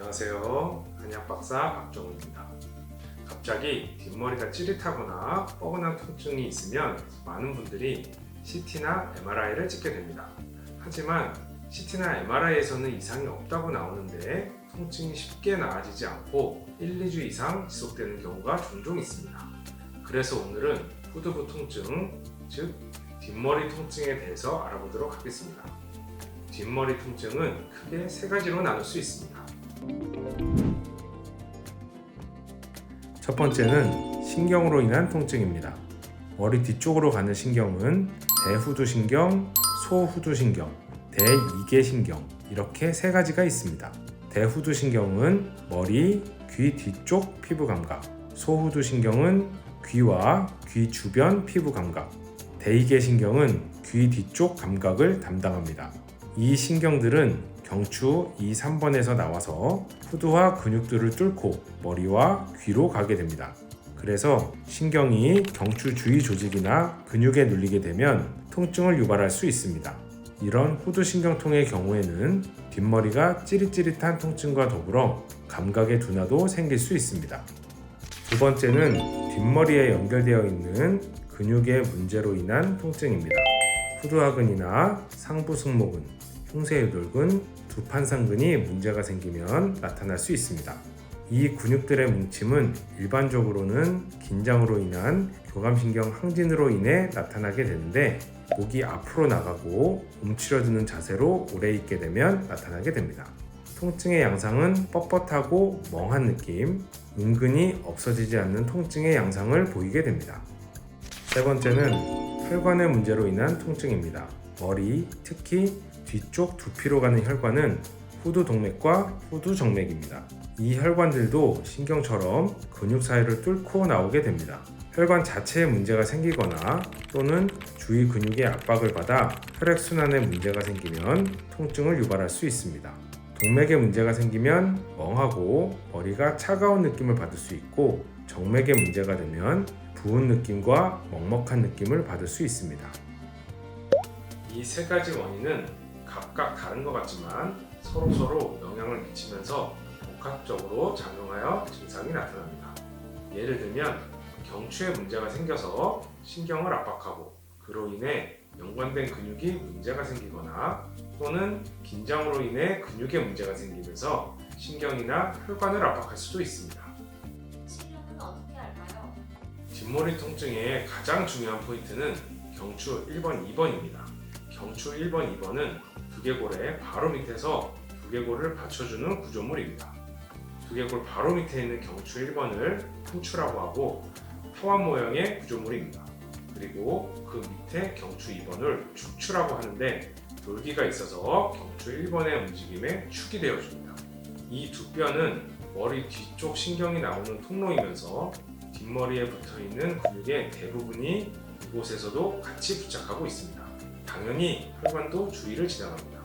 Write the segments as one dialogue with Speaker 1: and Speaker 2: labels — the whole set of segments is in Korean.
Speaker 1: 안녕하세요. 한의학박사 박정우입니다. 갑자기 뒷머리가 찌릿하거나 뻐근한 통증이 있으면 많은 분들이 CT나 MRI를 찍게 됩니다. 하지만 CT나 MRI에서는 이상이 없다고 나오는데 통증이 쉽게 나아지지 않고 1, 2주 이상 지속되는 경우가 종종 있습니다. 그래서 오늘은 후두부 통증, 즉 뒷머리 통증에 대해서 알아보도록 하겠습니다. 뒷머리 통증은 크게 세 가지로 나눌 수 있습니다. 첫 번째는 신경으로 인한 통증입니다. 머리 뒤쪽으로 가는 신경은 대후두신경, 소후두신경, 대이계신경 이렇게 세 가지가 있습니다. 대후두신경은 머리, 귀 뒤쪽 피부 감각, 소후두신경은 귀와 귀 주변 피부 감각, 대이계신경은 귀 뒤쪽 감각을 담당합니다. 이 신경들은 경추 2, 3번에서 나와서 후두와 근육들을 뚫고 머리와 귀로 가게 됩니다. 그래서 신경이 경추 주위 조직이나 근육에 눌리게 되면 통증을 유발할 수 있습니다. 이런 후두신경통의 경우에는 뒷머리가 찌릿찌릿한 통증과 더불어 감각의 둔화도 생길 수 있습니다. 두 번째는 뒷머리에 연결되어 있는 근육의 문제로 인한 통증입니다. 후두하근이나 상부승모근, 흉쇄유돌근, 두판상근이 문제가 생기면 나타날 수 있습니다. 이 근육들의 뭉침은 일반적으로는 긴장으로 인한 교감신경 항진으로 인해 나타나게 되는데 목이 앞으로 나가고 움츠러드는 자세로 오래 있게 되면 나타나게 됩니다. 통증의 양상은 뻣뻣하고 멍한 느낌, 은근히 없어지지 않는 통증의 양상을 보이게 됩니다. 세 번째는 혈관의 문제로 인한 통증입니다. 머리, 특히 뒤쪽 두피로 가는 혈관은 후두동맥과 후두정맥입니다. 이 혈관들도 신경처럼 근육 사이를 뚫고 나오게 됩니다. 혈관 자체에 문제가 생기거나 또는 주위 근육의 압박을 받아 혈액순환에 문제가 생기면 통증을 유발할 수 있습니다. 동맥에 문제가 생기면 멍하고 머리가 차가운 느낌을 받을 수 있고 정맥에 문제가 되면 부은 느낌과 먹먹한 느낌을 받을 수 있습니다. 이 세 가지 원인은 각각 다른 것 같지만 서로 영향을 미치면서 복합적으로 작용하여 증상이 나타납니다. 예를 들면 경추에 문제가 생겨서 신경을 압박하고 그로 인해 연관된 근육이 문제가 생기거나 또는 긴장으로 인해 근육에 문제가 생기면서 신경이나 혈관을 압박할 수도 있습니다.
Speaker 2: 치료는 어떻게 할까요?
Speaker 1: 뒷머리 통증의 가장 중요한 포인트는 경추 1번, 2번입니다. 경추 1번, 2번은 두개골의 바로 밑에서 두개골을 받쳐주는 구조물입니다. 두개골 바로 밑에 있는 경추 1번을 pun추라고 하고 타원 모양의 구조물입니다. 그리고 그 밑에 경추 2번을 축추라고 하는데 돌기가 있어서 경추 1번의 움직임에 축이 되어줍니다. 이 두 뼈는 머리 뒤쪽 신경이 나오는 통로이면서 뒷머리에 붙어있는 근육의 대부분이 이곳에서도 같이 부착하고 있습니다. 당연히 혈관도 주위를 지나갑니다.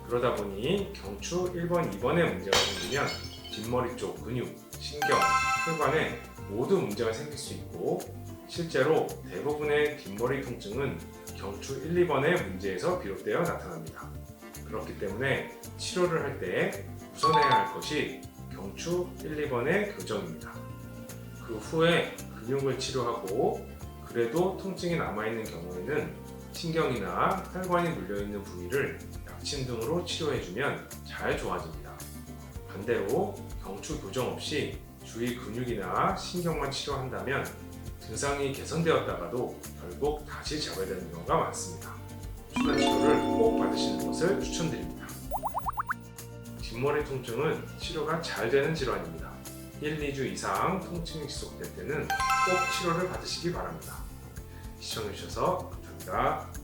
Speaker 1: 그러다 보니 경추 1번, 2번에 문제가 생기면 뒷머리 쪽 근육, 신경, 혈관에 모두 문제가 생길 수 있고 실제로 대부분의 뒷머리 통증은 경추 1, 2번의 문제에서 비롯되어 나타납니다. 그렇기 때문에 치료를 할 때 우선해야 할 것이 경추 1, 2번의 교정입니다. 그 후에 근육을 치료하고 그래도 통증이 남아있는 경우에는 신경이나 혈관이 눌려있는 부위를 약침 등으로 치료해주면 잘 좋아집니다. 반대로 경추 교정 없이 주위 근육이나 신경만 치료한다면 증상이 개선되었다가도 결국 다시 잡아야 되는 경우가 많습니다. 순환 치료를 꼭 받으시는 것을 추천드립니다. 뒷머리 통증은 치료가 잘 되는 질환입니다. 1, 2주 이상 통증이 지속될 때는 꼭 치료를 받으시기 바랍니다. 시청해주셔서 감사합니다.